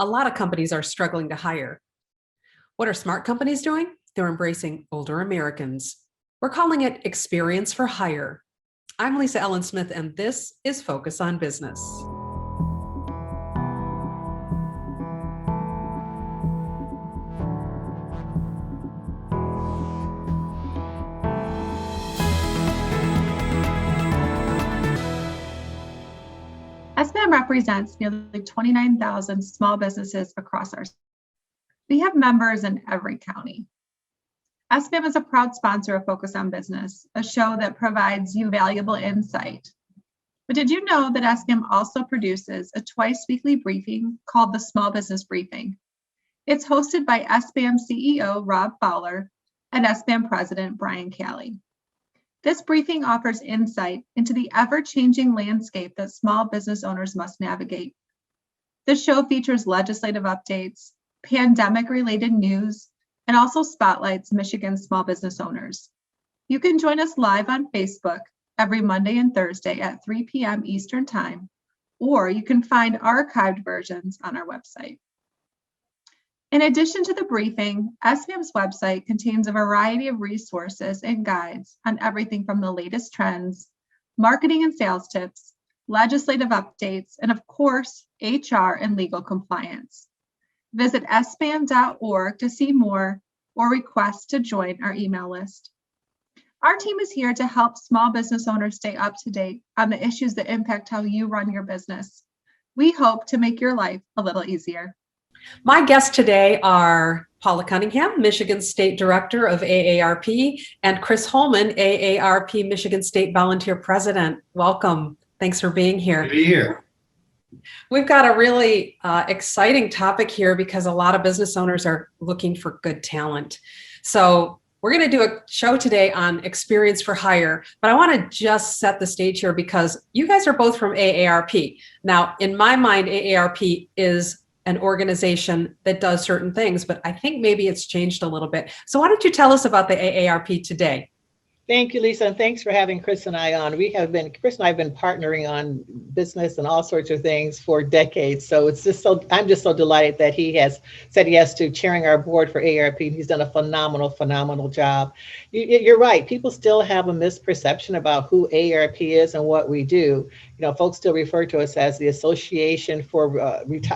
A lot of companies are struggling to hire. What are smart companies doing? They're embracing older Americans. We're calling it Experience for Hire. I'm Lisa Ellen Smith, and this is Focus on Business. SBAM represents nearly 29,000 small businesses across our state. We have members in every county. SBAM is a proud sponsor of Focus on Business, a show that provides you valuable insight. But did you know that SBAM also produces a twice-weekly briefing called the Small Business Briefing? It's hosted by SBAM CEO Rob Fowler and SBAM President Brian Calley. This briefing offers insight into the ever-changing landscape that small business owners must navigate. The show features legislative updates, pandemic-related news, and also spotlights Michigan small business owners. You can join us live on Facebook every Monday and Thursday at 3 p.m. Eastern Time, or you can find archived versions on our website. In addition to the briefing, SBAM's website contains a variety of resources and guides on everything from the latest trends, marketing and sales tips, legislative updates, and of course, HR and legal compliance. Visit sbam.org to see more or request to join our email list. Our team is here to help small business owners stay up to date on the issues that impact how you run your business. We hope to make your life a little easier. My guests today are Paula Cunningham, Michigan State Director of AARP, and Chris Holman, AARP Michigan State Volunteer President. Welcome. Thanks for being here. Good to be here. We've got a really exciting topic here because a lot of business owners are looking for good talent. So we're going to do a show today on Experience for Hire, but I want to just set the stage here because you guys are both from AARP. Now, in my mind, AARP is an organization that does certain things, but I think maybe it's changed a little bit. So why don't you tell us about the AARP today? Thank you, Lisa, and thanks for having Chris and I on. Chris and I have been partnering on business and all sorts of things for decades. So I'm just so delighted that he has said yes to chairing our board for AARP. He's done a phenomenal job. You're right. People still have a misperception about who AARP is and what we do. You know, folks still refer to us as the Association for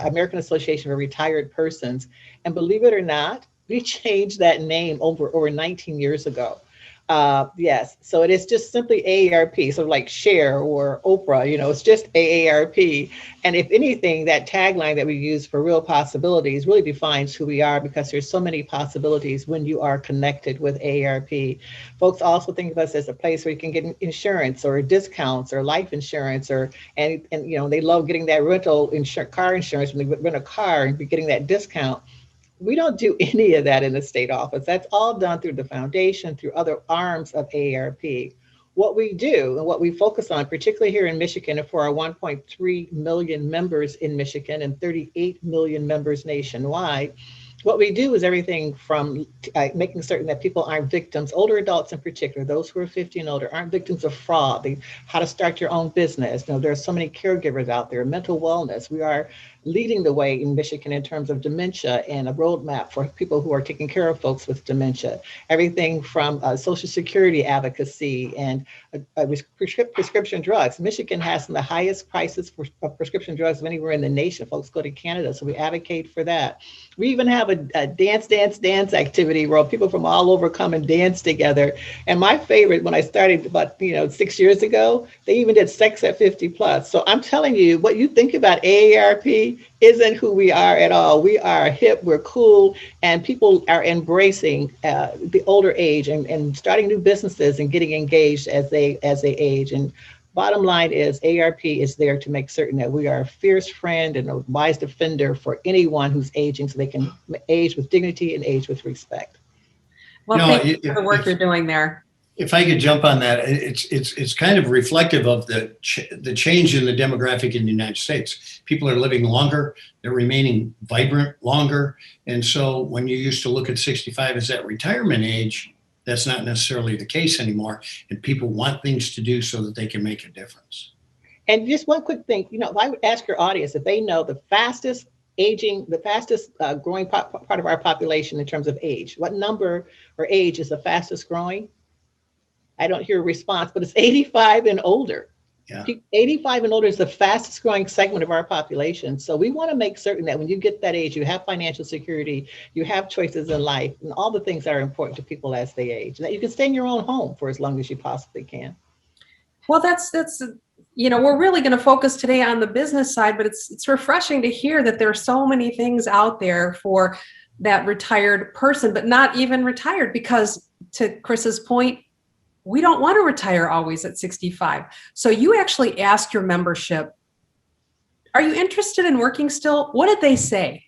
American Association for Retired Persons. And believe it or not, we changed that name over 19 years ago. Yes, so it is just simply AARP, so like Cher or Oprah, it's just AARP. And if anything, that tagline that we use for real possibilities really defines who we are because there's so many possibilities when you are connected with AARP. Folks also think of us as a place where you can get insurance or discounts or life insurance and they love getting that car insurance when they rent a car and be getting that discount. We don't do any of that in the state office. That's all done through the foundation, through other arms of AARP. What we do and what we focus on, particularly here in Michigan, and for our 1.3 million members in Michigan and 38 million members nationwide, what we do is everything from making certain that people aren't victims, older adults in particular, those who are 50 and older, aren't victims of fraud, how to start your own business. There are so many caregivers out there, mental wellness. We are leading the way in Michigan in terms of dementia and a roadmap for people who are taking care of folks with dementia. Everything from Social Security advocacy and prescription drugs. Michigan has some of the highest prices for prescription drugs of anywhere in the nation. Folks go to Canada, so we advocate for that. We even have a dance activity where people from all over come and dance together. And my favorite, when I started about 6 years ago, they even did sex at 50 plus. So I'm telling you, what you think about AARP isn't who we are at all. We are hip, we're cool, and people are embracing the older age and starting new businesses and getting engaged as they age. And bottom line is AARP is there to make certain that we are a fierce friend and a wise defender for anyone who's aging so they can age with dignity and age with respect. Well, thank you for the work you're doing there. If I could jump on that, it's kind of reflective of the change in the demographic in the United States. People are living longer, they're remaining vibrant longer. And so when you used to look at 65 as that retirement age, that's not necessarily the case anymore. And people want things to do so that they can make a difference. And just one quick thing, if I would ask your audience if they know the fastest aging, the fastest growing part of our population in terms of age? What number or age is the fastest growing? I don't hear a response, but it's 85 and older. Yeah. 85 and older is the fastest growing segment of our population. So we want to make certain that when you get that age, you have financial security, you have choices in life, and all the things that are important to people as they age, and that you can stay in your own home for as long as you possibly can. Well, that's we're really going to focus today on the business side, but it's refreshing to hear that there are so many things out there for that retired person, but not even retired, because to Chris's point, we don't want to retire always at 65. So you actually asked your membership, are you interested in working still? What did they say?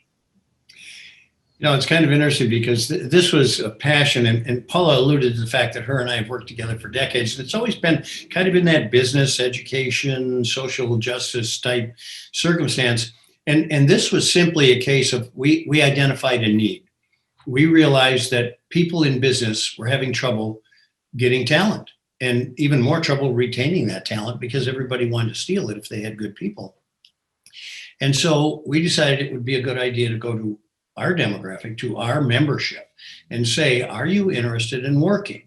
It's kind of interesting because this was a passion, and Paula alluded to the fact that her and I have worked together for decades. And it's always been kind of in that business, education, social justice type circumstance. And this was simply a case of we identified a need. We realized that people in business were having trouble getting talent, and even more trouble retaining that talent, because everybody wanted to steal it if they had good people. And so we decided it would be a good idea to go to our demographic, to our membership, and say, are you interested in working?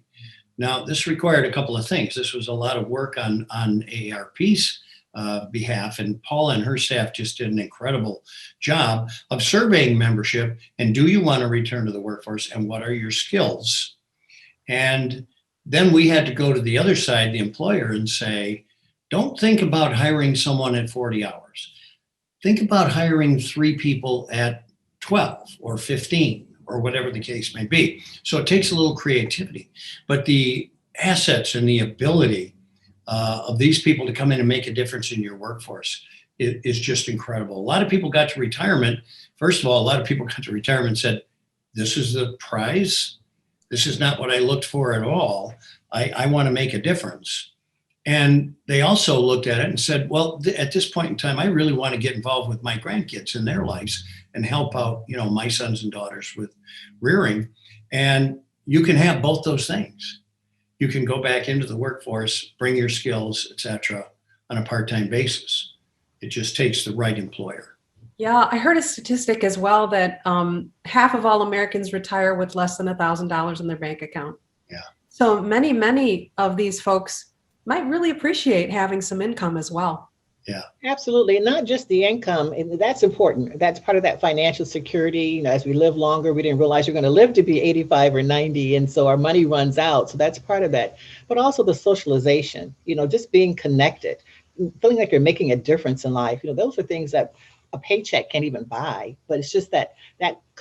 Now, this required a couple of things. This was a lot of work on AARP's behalf, and Paula and her staff just did an incredible job of surveying membership, and do you want to return to the workforce, and what are your skills? And then we had to go to the other side, the employer, and say, don't think about hiring someone at 40 hours. Think about hiring 3 people at 12 or 15 or whatever the case may be. So it takes a little creativity, but the assets and the ability of these people to come in and make a difference in your workforce is just incredible. A lot of people got to retirement. First of all, a lot of people got to retirement and said, this is the prize. This is not what I looked for at all. I want to make a difference. And they also looked at it and said, well, at this point in time, I really want to get involved with my grandkids in their lives and help out, my sons and daughters with rearing. And you can have both those things. You can go back into the workforce, bring your skills, et cetera, on a part-time basis. It just takes the right employer. Yeah, I heard a statistic as well that half of all Americans retire with less than $1,000 in their bank account. Yeah. So many of these folks might really appreciate having some income as well. Yeah, absolutely. And not just the income. And that's important. That's part of that financial security. As we live longer, we didn't realize you're going to live to be 85 or 90. And so our money runs out. So that's part of that. But also the socialization, just being connected, feeling like you're making a difference in life. Those are things that a paycheck can't even buy, but it's just that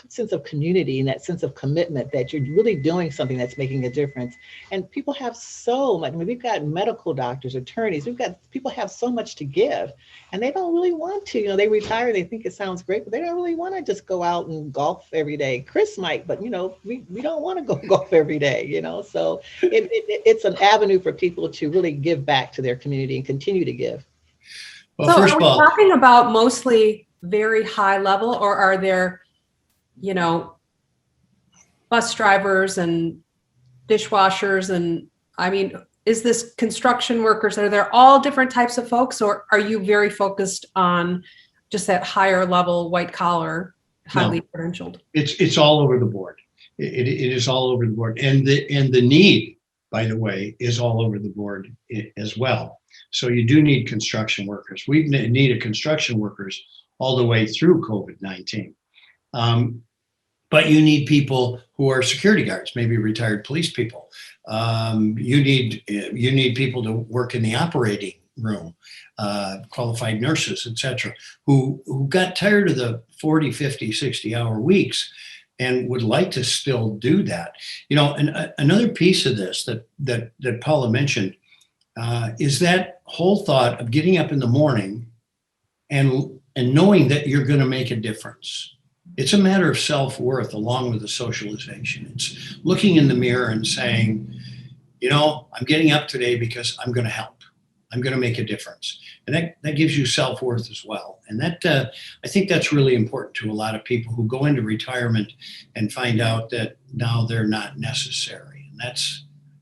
sense of community and that sense of commitment that you're really doing something that's making a difference. And people have so much. We've got medical doctors, attorneys, people have so much to give, and they don't really want to. They retire, they think it sounds great, but they don't really want to just go out and golf every day. Chris might, but we don't want to go golf every day. So it's an avenue for people to really give back to their community and continue to give. Well, so first are of we all, talking about mostly very high level, or are there, bus drivers and dishwashers? And is this construction workers? Are there all different types of folks, or are you very focused on just that higher level, white collar, highly credentialed? It's all over the board. It is all over the board. And the need, by the way, is all over the board as well. So you do need construction workers. We've needed construction workers all the way through COVID-19. But you need people who are security guards, maybe retired police people. You need people to work in the operating room, qualified nurses, et cetera, who got tired of the 40, 50, 60-hour weeks and would like to still do that. And another piece of this that Paula mentioned is that whole thought of getting up in the morning and knowing that you're going to make a difference. It's a matter of self-worth along with the socialization. It's looking in the mirror and saying, I'm getting up today because I'm going to help. I'm going to make a difference. And that gives you self-worth as well. And that I think that's really important to a lot of people who go into retirement and find out that now they're not necessary. And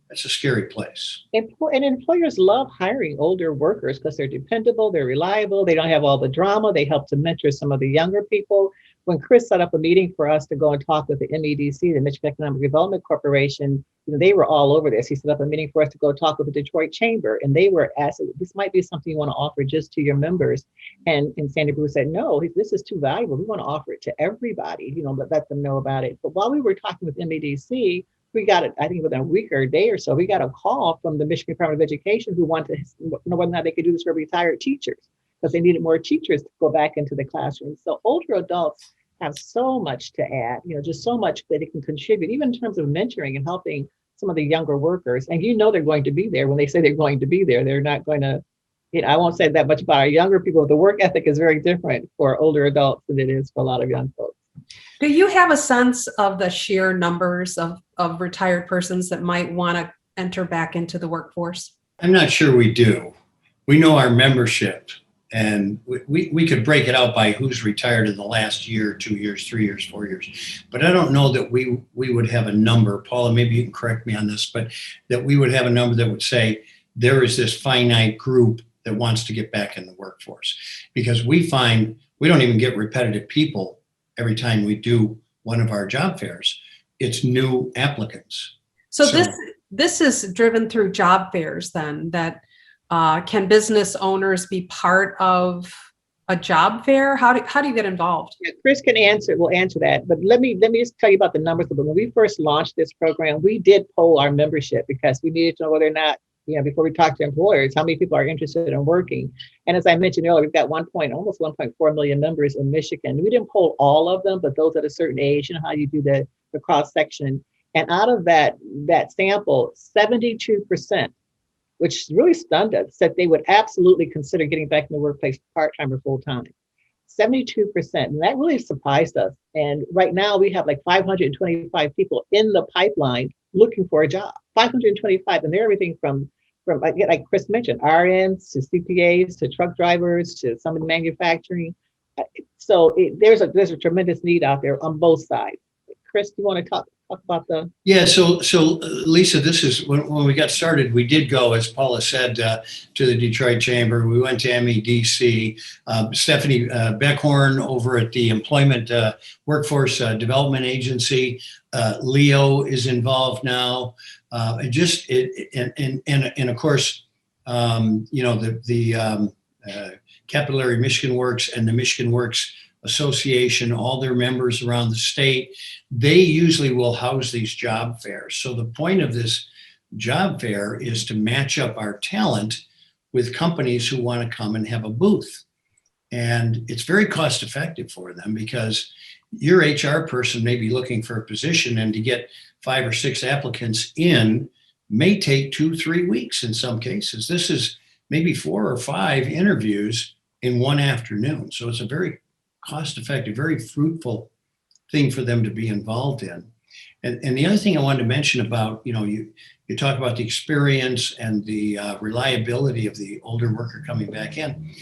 that's a scary place. And employers love hiring older workers because they're dependable, they're reliable, they don't have all the drama, they help to mentor some of the younger people. When Chris set up a meeting for us to go and talk with the MEDC, the Michigan Economic Development Corporation, they were all over this. He set up a meeting for us to go talk with the Detroit Chamber, and they were asking, this might be something you want to offer just to your members. And Sandy Bruce said, no, this is too valuable. We want to offer it to everybody, let them know about it. But while we were talking with MEDC, we got it, I think within a week or a day or so, we got a call from the Michigan Department of Education who wanted to know whether or not they could do this for retired teachers, because they needed more teachers to go back into the classroom. So older adults have so much to add, just so much that they can contribute, even in terms of mentoring and helping some of the younger workers. And they're going to be there when they say they're going to be there. They're not going to, I won't say that much about our younger people. The work ethic is very different for older adults than it is for a lot of young folks. Do you have a sense of the sheer numbers of retired persons that might want to enter back into the workforce? I'm not sure we do. We know our membership, and we could break it out by who's retired in the last year, 2 years, 3 years, 4 years. But I don't know that we would have a number. Paula, maybe you can correct me on this, but that we would have a number that would say there is this finite group that wants to get back in the workforce. Because we find we don't even get repetitive people every time we do one of our job fairs. It's new applicants. So this is driven through job fairs then, that can business owners be part of a job fair? How do you get involved? Yeah, Chris will answer that. But let me just tell you about the numbers. When we first launched this program, we did poll our membership because we needed to know whether or not, before we talk to employers, how many people are interested in working. And as I mentioned earlier, we've got almost 1.4 million members in Michigan. We didn't poll all of them, but those at a certain age, how you do the cross section. And out of that sample, 72%, which really stunned us, said they would absolutely consider getting back in the workplace part-time or full-time. 72%, and that really surprised us. And right now we have like 525 people in the pipeline looking for a job, 525, and they're everything from like Chris mentioned, RNs to CPAs to truck drivers to some in manufacturing. So there's a tremendous need out there on both sides. Chris, do you want to talk about the? Yeah, so Lisa, this is when we got started, we did go, as Paula said, to the Detroit Chamber. We went to MEDC. Stephanie Beckhorn over at the Employment Workforce Development Agency. Leo is involved now. And of course, the Capillary Michigan Works and the Michigan Works Association, all their members around the state, they usually will house these job fairs. So the point of this job fair is to match up our talent with companies who want to come and have a booth. And it's very cost effective for them because your HR person may be looking for a position, and to get 5 or 6 applicants in may take 2-3 weeks in some cases. This is maybe 4 or 5 interviews in one afternoon. So it's a very cost-effective, very fruitful thing for them to be involved in. And the other thing I wanted to mention about, you talk about the experience and the reliability of the older worker coming back in.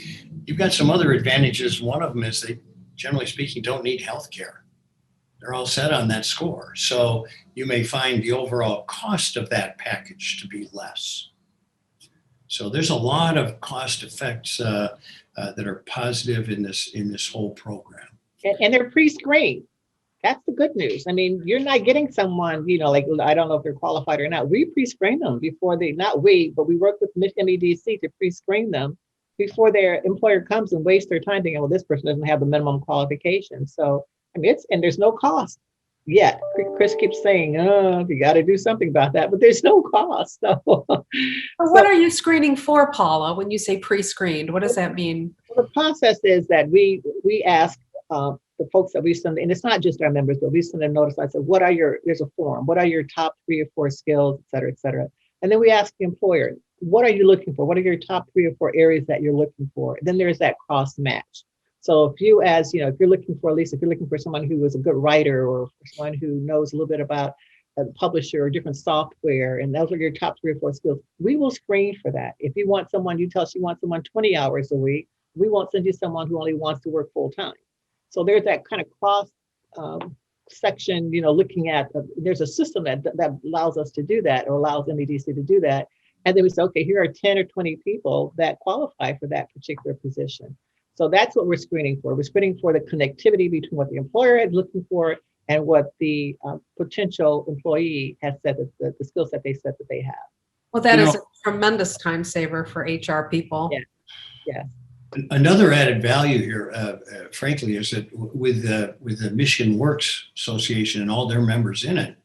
You've got some other advantages. One of them is they, generally speaking, don't need health care. They're all set on that score. So you may find the overall cost of that package to be less. So there's a lot of cost effects that are positive in this whole program. And they're pre-screened. That's the good news. I mean, you're not getting someone, like, I don't know if they're qualified or not. We pre-screen them before but we work with MEDC to pre-screen them before their employer comes and wastes their time thinking, well, this person doesn't have the minimum qualifications. So, I mean, and there's no cost yet. Chris keeps saying, you got to do something about that, but there's no cost. So what are you screening for, Paula, when you say pre-screened? What does that mean? Well, the process is that we ask the folks that we send, and it's not just our members, but we send a notice. I said, there's a form. What are your top 3 or 4 skills, et cetera, et cetera. And then we ask the employer, what are you looking for? What are your top 3 or 4 areas that you're looking for? And then there's that cross match. So if you're looking for someone who is a good writer or someone who knows a little bit about a publisher or different software, and those are your top 3 or 4 skills, we will screen for that. If you want someone, you tell us you want someone 20 hours a week, we won't send you someone who only wants to work full time. So there's that kind of cross section, looking at, there's a system that allows us to do that, or allows MEDC to do that. And then we say, okay, here are 10 or 20 people that qualify for that particular position. So that's what we're screening for. We're screening for the connectivity between what the employer is looking for and what the potential employee has said, that the skill set they said that they have. Well, that is a tremendous time saver for HR people. Yeah. Yeah. Another added value here, frankly, is that with the Michigan Works Association and all their members in it,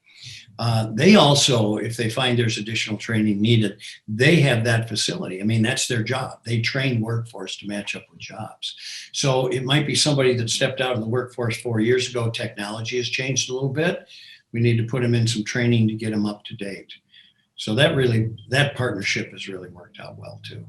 they also, if they find there's additional training needed, they have that facility. I mean, that's their job. They train workforce to match up with jobs. So it might be somebody that stepped out of the workforce 4 years ago. Technology has changed a little bit. We need to put them in some training to get them up to date. So that partnership has really worked out well too.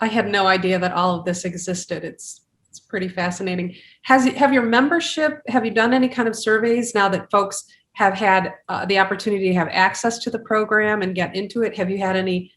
I had no idea that all of this existed. It's pretty fascinating. Have your membership, have you done any kind of surveys now that folks have had the opportunity to have access to the program and get into it? Have you had any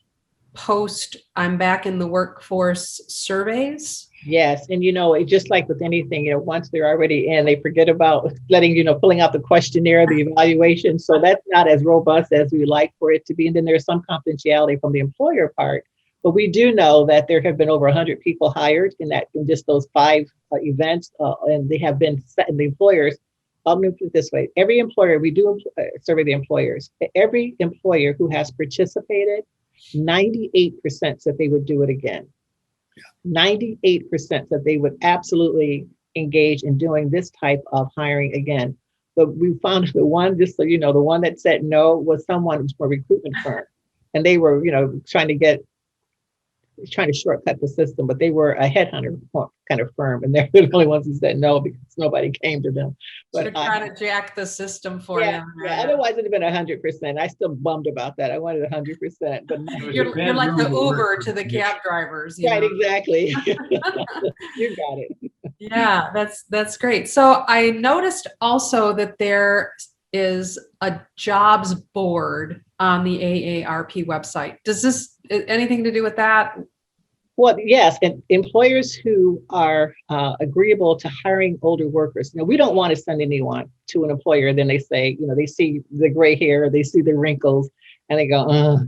post I'm back in the workforce surveys? Yes. And, it just like with anything, once they're already in, they forget about pulling out the questionnaire, the evaluation. So that's not as robust as we like for it to be. And then there's some confidentiality from the employer part. But we do know that there have been over 100 people hired in just those 5 events, and they have been set in the employers. I'm going to put it this way. Every employer, we do survey the employers. Every employer who has participated, 98% said they would do it again. 98% said they would absolutely engage in doing this type of hiring again. But we found the one, just so you know, the one that said no was someone from a recruitment firm. And they were, trying to shortcut the system, but they were a headhunter kind of firm, and they're the only ones who said no because nobody came to them. But trying to jack the system for you. Yeah, otherwise it'd have been 100%. I still bummed about that. I wanted 100%, but you're like the Uber to the cab drivers. Right, exactly. You got it. Yeah, that's great. So I noticed also that there is a jobs board on the AARP website. Does this anything to do with that? Well, yes, and employers who are agreeable to hiring older workers. We don't want to send anyone to an employer. Then they say, they see the gray hair, they see the wrinkles, and they go,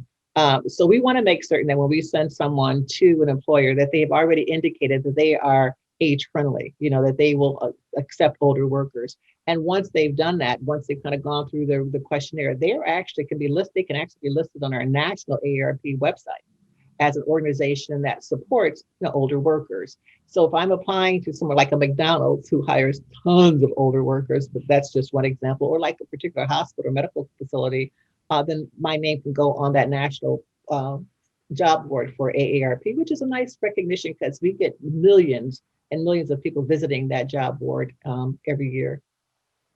so we want to make certain that when we send someone to an employer, that they've already indicated that they are age friendly, that they will accept older workers. And once they've done that, once they've kind of gone through the questionnaire, they can actually be listed on our national AARP website as an organization that supports older workers. So if I'm applying to somewhere like a McDonald's who hires tons of older workers, but that's just one example, or like a particular hospital or medical facility, then my name can go on that national job board for AARP, which is a nice recognition because we get millions and millions of people visiting that job board every year.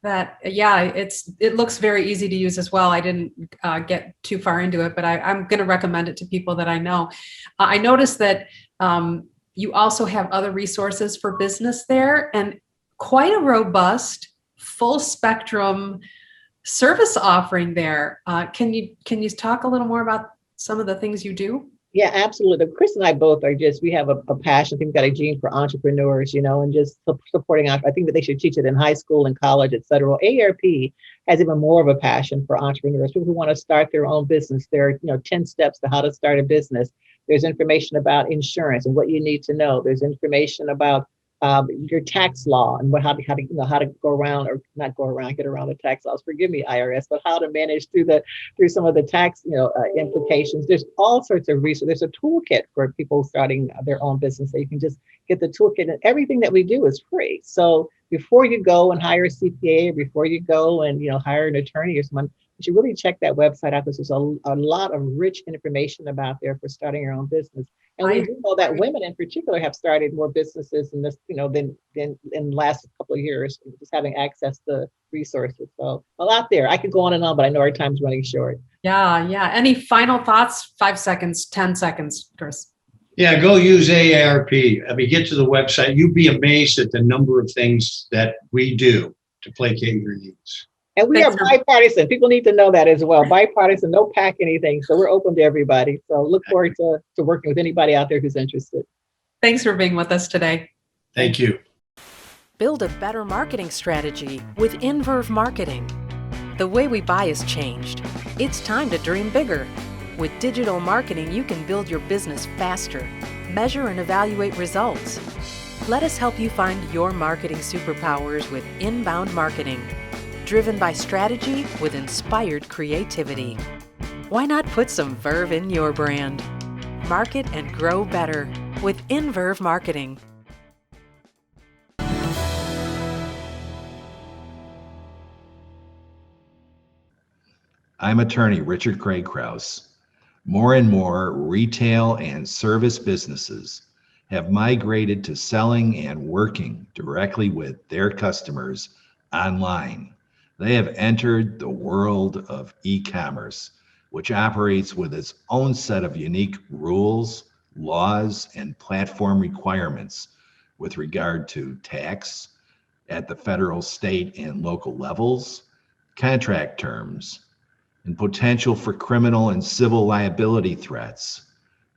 It looks very easy to use as well. I didn't get too far into it, but I'm going to recommend it to people that I know. I noticed that you also have other resources for business there, and quite a robust, full spectrum service offering there. Can you talk a little more about some of the things you do? Yeah, absolutely. Chris and I both we have a passion. I think we've got a gene for entrepreneurs, and just supporting. I think that they should teach it in high school and college, et cetera. AARP has even more of a passion for entrepreneurs, people who want to start their own business. There are 10 steps to how to start a business. There's information about insurance and what you need to know. There's information about your tax law and how to get around the tax laws. Forgive me, IRS, but how to manage through some of the tax implications. There's all sorts of resources. There's a toolkit for people starting their own business. So you can just get the toolkit, and everything that we do is free. So before you go and hire a CPA, or before you go and hire an attorney or someone, you should really check that website out because there's a lot of rich information about there for starting your own business. And we do know that women in particular have started more businesses in this, than in the last couple of years, just having access to resources. So a lot there. I could go on and on, but I know our time's running short. Yeah. Any final thoughts? 5 seconds, 10 seconds, Chris. Yeah, go use AARP. Get to the website. You'd be amazed at the number of things that we do to placate your needs. And we are bipartisan. People need to know that as well. Bipartisan, no pack anything. So we're open to everybody. So look forward to working with anybody out there who's interested. Thanks for being with us today. Thank you. Build a better marketing strategy with Inverve Marketing. The way we buy has changed. It's time to dream bigger. With digital marketing, you can build your business faster, measure and evaluate results. Let us help you find your marketing superpowers with Inbound Marketing, driven by strategy with inspired creativity. Why not put some verve in your brand? Market and grow better with Inverve Marketing. I'm attorney Richard Craig Krause. More and more retail and service businesses have migrated to selling and working directly with their customers online. They have entered the world of e-commerce, which operates with its own set of unique rules, laws, and platform requirements with regard to tax at the federal, state, and local levels, contract terms, and potential for criminal and civil liability threats,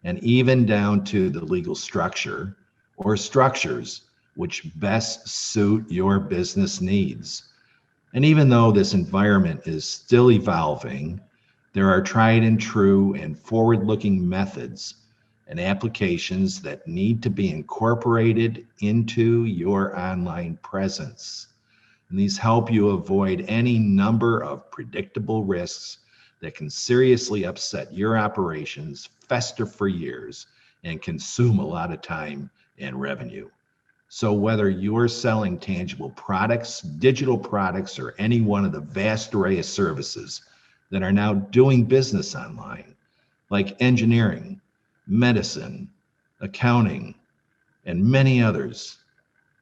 and even down to the legal structure or structures which best suit your business needs. And even though this environment is still evolving, there are tried and true and forward-looking methods and applications that need to be incorporated into your online presence. And these help you avoid any number of predictable risks that can seriously upset your operations, fester for years, and consume a lot of time and revenue. So whether you're selling tangible products, digital products, or any one of the vast array of services that are now doing business online, like engineering, medicine, accounting, and many others,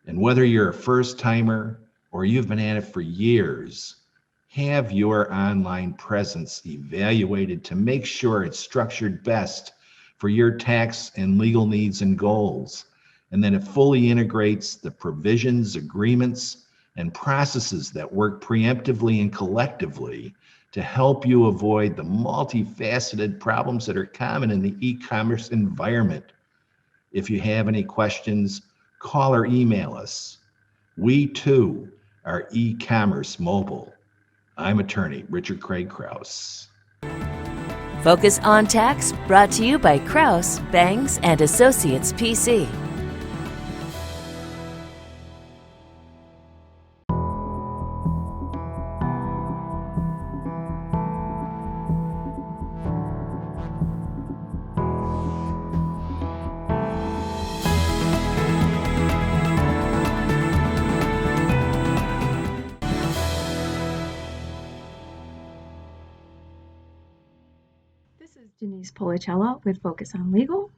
and whether you're a first-timer or you've been at it for years, have your online presence evaluated to make sure it's structured best for your tax and legal needs and goals, and that it fully integrates the provisions, agreements, and processes that work preemptively and collectively to help you avoid the multifaceted problems that are common in the e-commerce environment. If you have any questions, call or email us. We too are e-commerce mobile. I'm attorney Richard Craig Krause. Focus on Tax, brought to you by Krause, Bangs and Associates PC. This is Denise Policello with Focus on Legal,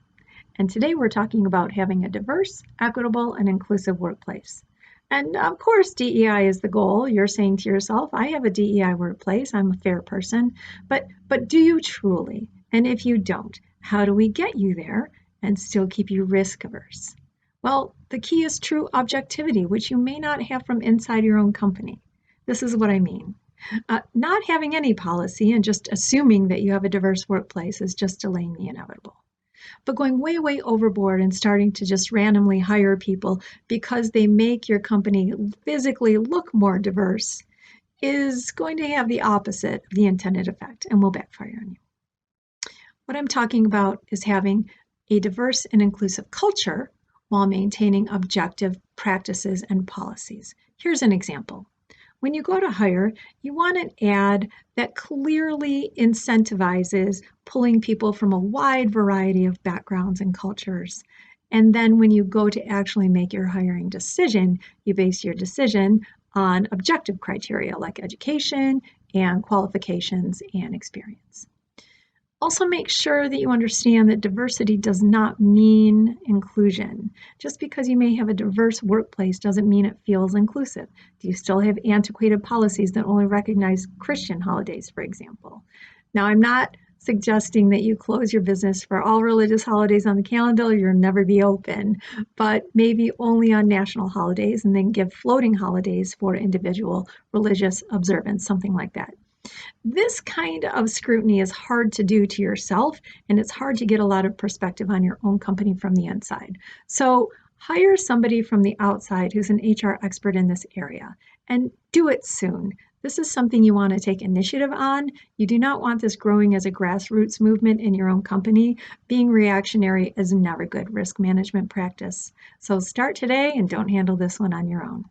and today we're talking about having a diverse, equitable, and inclusive workplace. And of course, DEI is the goal. You're saying to yourself, I have a DEI workplace, I'm a fair person, but do you truly? And if you don't, how do we get you there and still keep you risk averse? Well, the key is true objectivity, which you may not have from inside your own company. This is what I mean. Not having any policy and just assuming that you have a diverse workplace is just delaying the inevitable. But going way, way overboard and starting to just randomly hire people because they make your company physically look more diverse is going to have the opposite of the intended effect and will backfire on you. What I'm talking about is having a diverse and inclusive culture while maintaining objective practices and policies. Here's an example. When you go to hire, you want an ad that clearly incentivizes pulling people from a wide variety of backgrounds and cultures. And then when you go to actually make your hiring decision, you base your decision on objective criteria like education and qualifications and experience. Also make sure that you understand that diversity does not mean inclusion. Just because you may have a diverse workplace doesn't mean it feels inclusive. Do you still have antiquated policies that only recognize Christian holidays, for example? Now, I'm not suggesting that you close your business for all religious holidays on the calendar or you'll never be open, but maybe only on national holidays and then give floating holidays for individual religious observance, something like that. This kind of scrutiny is hard to do to yourself, and it's hard to get a lot of perspective on your own company from the inside. So Hire somebody from the outside who's an HR expert in this area, and do it soon. This is something you want to take initiative on. You do not want this growing as a grassroots movement in your own company. Being reactionary is never good risk management practice. So start today and don't handle this one on your own.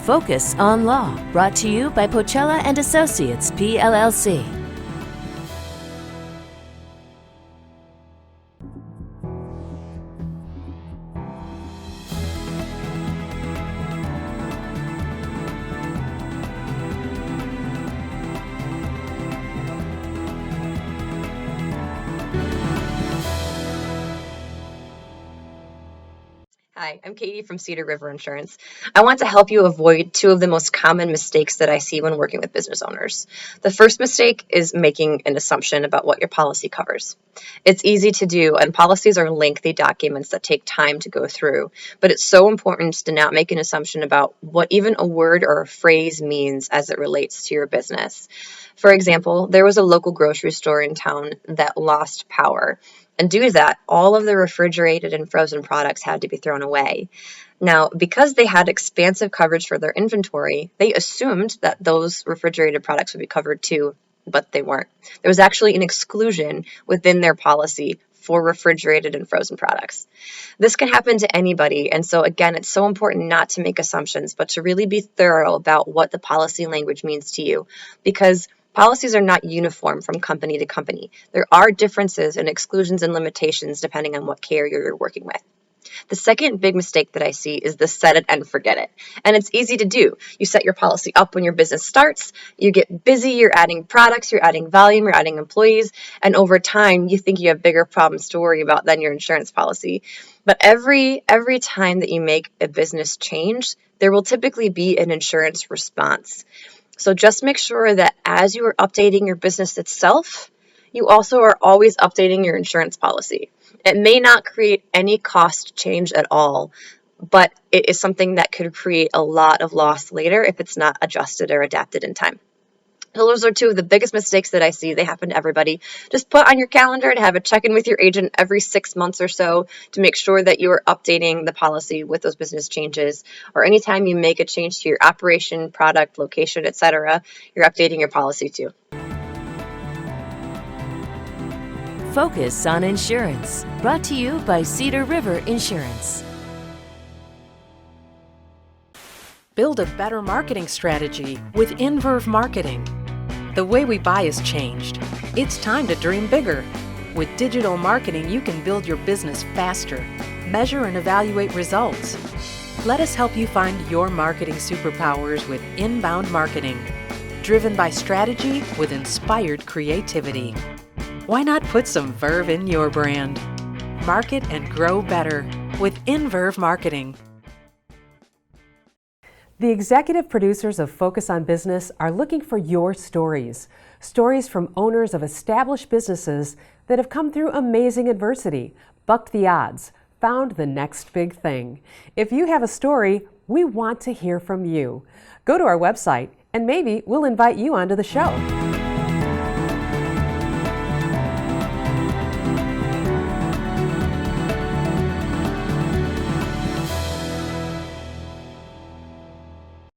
Focus on Law, brought to you by Pochella and Associates, PLLC. Hi, I'm Katie from Cedar River Insurance. I want to help you avoid two of the most common mistakes that I see when working with business owners. The first mistake is making an assumption about what your policy covers. It's easy to do, and policies are lengthy documents that take time to go through, but it's so important to not make an assumption about what even a word or a phrase means as it relates to your business. For example, there was a local grocery store in town that lost power. And due to that, all of the refrigerated and frozen products had to be thrown away. Now, because they had expansive coverage for their inventory, they assumed that those refrigerated products would be covered too, but they weren't. There was actually an exclusion within their policy for refrigerated and frozen products. This can happen to anybody, and so again, it's so important not to make assumptions, but to really be thorough about what the policy language means to you, because policies are not uniform from company to company. There are differences in exclusions and limitations depending on what carrier you're working with. The second big mistake that I see is the set it and forget it. And it's easy to do. You set your policy up when your business starts, you get busy, you're adding products, you're adding volume, you're adding employees, and over time you think you have bigger problems to worry about than your insurance policy. But every time that you make a business change, there will typically be an insurance response. So just make sure that as you are updating your business itself, you also are always updating your insurance policy. It may not create any cost change at all, but it is something that could create a lot of loss later if it's not adjusted or adapted in time. So those are two of the biggest mistakes that I see. They happen to everybody. Just put on your calendar to have a check-in with your agent every 6 months or so to make sure that you are updating the policy with those business changes. Or anytime you make a change to your operation, product, location, etc., you're updating your policy too. Focus on Insurance, brought to you by Cedar River Insurance. Build a better marketing strategy with Inverve Marketing. The way we buy has changed. It's time to dream bigger. With digital marketing, you can build your business faster, measure and evaluate results. Let us help you find your marketing superpowers with inbound marketing, driven by strategy with inspired creativity. Why not put some verve in your brand? Market and grow better with Inverve Marketing. The executive producers of Focus on Business are looking for your stories. Stories from owners of established businesses that have come through amazing adversity, bucked the odds, found the next big thing. If you have a story, we want to hear from you. Go to our website and maybe we'll invite you onto the show.